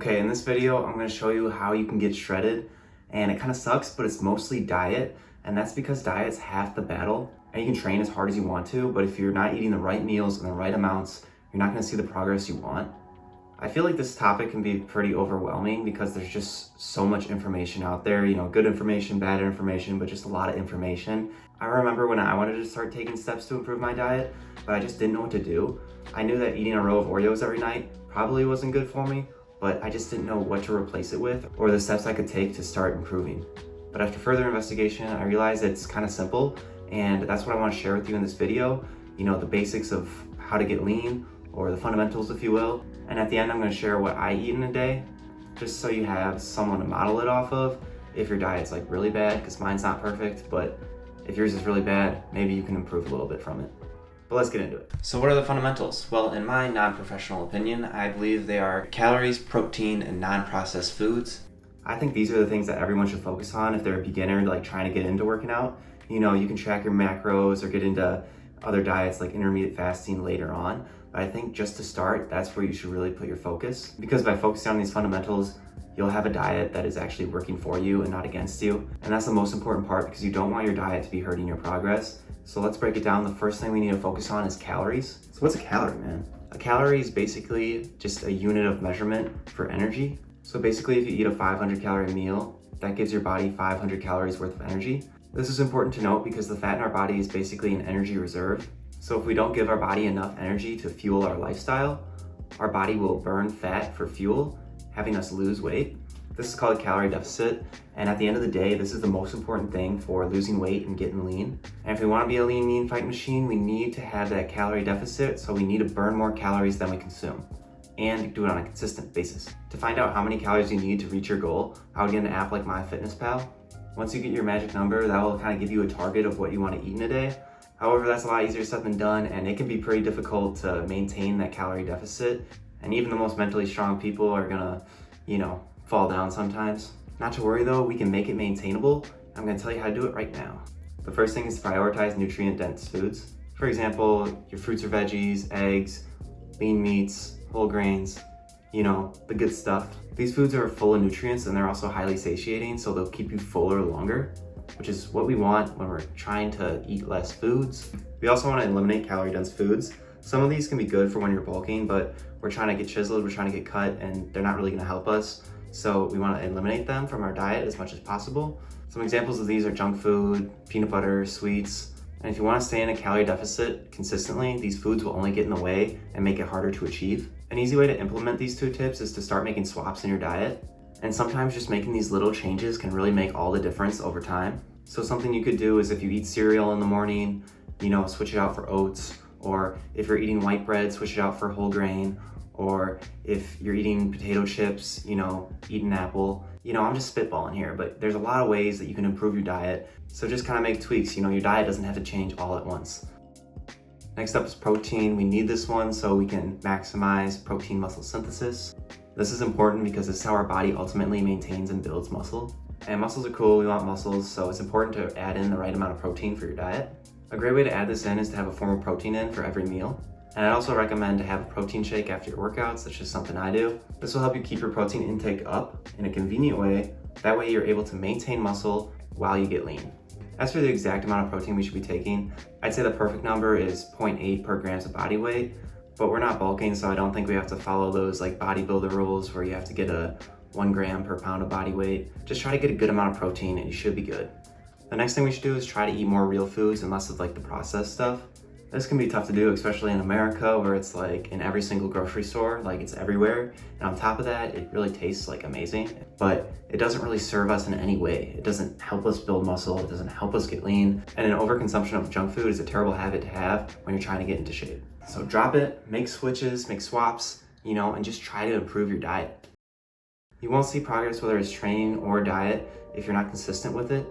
Okay, in this video, I'm gonna show you how you can get shredded, and it kind of sucks, but it's mostly diet, and that's because diet's half the battle, and you can train as hard as you want to, but if you're not eating the right meals and the right amounts, you're not gonna see the progress you want. I feel like this topic can be pretty overwhelming because there's just so much information out there, good information, bad information, but just a lot of information. I remember when I wanted to start taking steps to improve my diet, but I just didn't know what to do. I knew that eating a row of Oreos every night probably wasn't good for me, but I just didn't know what to replace it with or the steps I could take to start improving. But after further investigation, I realized it's kind of simple, and that's what I want to share with you in this video. The basics of how to get lean, or the fundamentals, if you will. And at the end, I'm going to share what I eat in a day, just so you have someone to model it off of if your diet's like really bad, because mine's not perfect, but if yours is really bad, maybe you can improve a little bit from it. But let's get into it. So what are the fundamentals? Well, in my non-professional opinion, I believe they are calories, protein, and non-processed foods. I think these are the things that everyone should focus on if they're a beginner, like trying to get into working out. You can track your macros or get into other diets like intermittent fasting later on. But I think just to start, that's where you should really put your focus, because by focusing on these fundamentals, you'll have a diet that is actually working for you and not against you. And that's the most important part, because you don't want your diet to be hurting your progress. So let's break it down. The first thing we need to focus on is calories. So what's a calorie, man? A calorie is basically just a unit of measurement for energy. So basically, if you eat a 500 calorie meal, that gives your body 500 calories worth of energy. This is important to note because the fat in our body is basically an energy reserve. So if we don't give our body enough energy to fuel our lifestyle, our body will burn fat for fuel, having us lose weight. This is called a calorie deficit. And at the end of the day, this is the most important thing for losing weight and getting lean. And if we want to be a lean, mean fight machine, we need to have that calorie deficit. So we need to burn more calories than we consume, and do it on a consistent basis. To find out how many calories you need to reach your goal, I would get an app like MyFitnessPal. Once you get your magic number, that will kind of give you a target of what you want to eat in a day. However, that's a lot easier said than done, and it can be pretty difficult to maintain that calorie deficit. And even the most mentally strong people are gonna, fall down sometimes. Not to worry though, we can make it maintainable. I'm gonna tell you how to do it right now. The first thing is to prioritize nutrient-dense foods. For example, your fruits or veggies, eggs, lean meats, whole grains, the good stuff. These foods are full of nutrients, and they're also highly satiating, so they'll keep you fuller longer, which is what we want when we're trying to eat less foods. We also want to eliminate calorie-dense foods. Some of these can be good for when you're bulking, but we're trying to get chiseled, we're trying to get cut, and they're not really going to help us. So we want to eliminate them from our diet as much as possible. Some examples of these are junk food, peanut butter, sweets. And if you want to stay in a calorie deficit consistently, these foods will only get in the way and make it harder to achieve. An easy way to implement these two tips is to start making swaps in your diet. And sometimes just making these little changes can really make all the difference over time. So something you could do is, if you eat cereal in the morning, switch it out for oats. Or if you're eating white bread, switch it out for whole grain. Or if you're eating potato chips, eat an apple. I'm just spitballing here, but there's a lot of ways that you can improve your diet. So just kind of make tweaks. Your diet doesn't have to change all at once. Next up is protein. We need this one so we can maximize protein muscle synthesis. This is important because this is how our body ultimately maintains and builds muscle. And muscles are cool, we want muscles, so it's important to add in the right amount of protein for your diet. A great way to add this in is to have a form of protein in for every meal. And I'd also recommend to have a protein shake after your workouts. That's just something I do. This will help you keep your protein intake up in a convenient way. That way you're able to maintain muscle while you get lean. As for the exact amount of protein we should be taking, I'd say the perfect number is 0.8 per grams of body weight, but we're not bulking, so I don't think we have to follow those like bodybuilder rules where you have to get a 1 gram per pound of body weight. Just try to get a good amount of protein and you should be good. The next thing we should do is try to eat more real foods and less of like the processed stuff. This can be tough to do, especially in America where it's like in every single grocery store, like it's everywhere. And on top of that, it really tastes like amazing, but it doesn't really serve us in any way. It doesn't help us build muscle, it doesn't help us get lean. And an overconsumption of junk food is a terrible habit to have when you're trying to get into shape. So drop it, make switches, make swaps, and just try to improve your diet. You won't see progress whether it's training or diet if you're not consistent with it.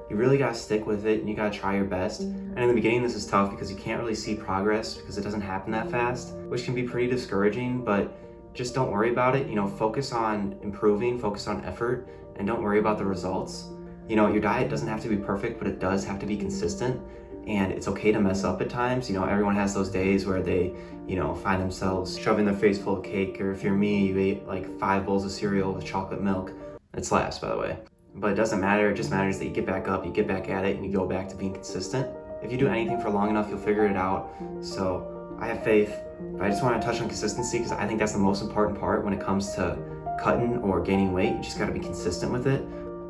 You really gotta stick with it and you gotta try your best. And in the beginning, this is tough because you can't really see progress because it doesn't happen that fast, which can be pretty discouraging, but just don't worry about it. Focus on improving, focus on effort, and don't worry about the results. Your diet doesn't have to be perfect, but it does have to be consistent. and it's okay to mess up at times. You know, everyone has those days where they, you know, find themselves shoving their face full of cake, or if you're me, you ate like 5 bowls of cereal with chocolate milk. It slaps, by the way. But it doesn't matter, it just matters that you get back up, you get back at it, and you go back to being consistent. If you do anything for long enough, you'll figure it out. So I have faith, but I just want to touch on consistency because I think that's the most important part when it comes to cutting or gaining weight. You just got to be consistent with it.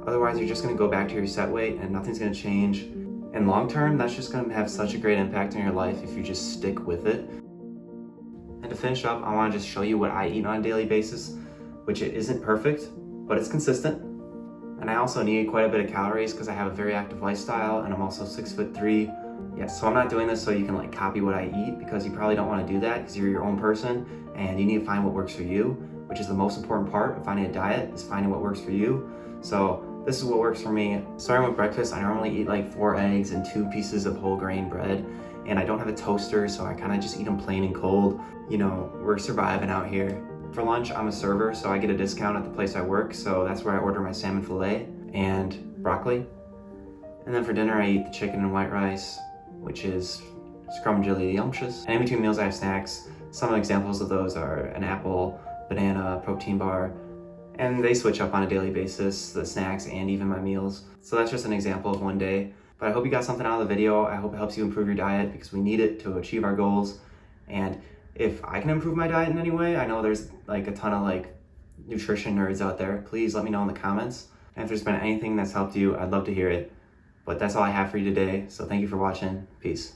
Otherwise, you're just going to go back to your set weight and nothing's going to change. And long term, that's just going to have such a great impact on your life if you just stick with it. And to finish up, I want to just show you what I eat on a daily basis, which it isn't perfect, but it's consistent. And I also need quite a bit of calories because I have a very active lifestyle and I'm also 6'3". Yeah, so I'm not doing this so you can like copy what I eat, because you probably don't want to do that because you're your own person and you need to find what works for you, which is the most important part of finding a diet, is finding what works for you. So this is what works for me. Starting with breakfast, I normally eat like 4 eggs and 2 pieces of whole grain bread. And I don't have a toaster, so I kind of just eat them plain and cold. You know, we're surviving out here. For lunch, I'm a server, so I get a discount at the place I work, so that's where I order my salmon fillet and broccoli. And then for dinner, I eat the chicken and white rice, which is scrumdiddlyumptious. And in between meals, I have snacks. Some examples of those are an apple, banana, protein bar, and they switch up on a daily basis, the snacks and even my meals. So that's just an example of one day. But I hope you got something out of the video. I hope it helps you improve your diet because we need it to achieve our goals. And if I can improve my diet in any way, I know there's like a ton of like nutrition nerds out there. Please let me know in the comments. And if there's been anything that's helped you, I'd love to hear it. But that's all I have for you today. So thank you for watching. Peace.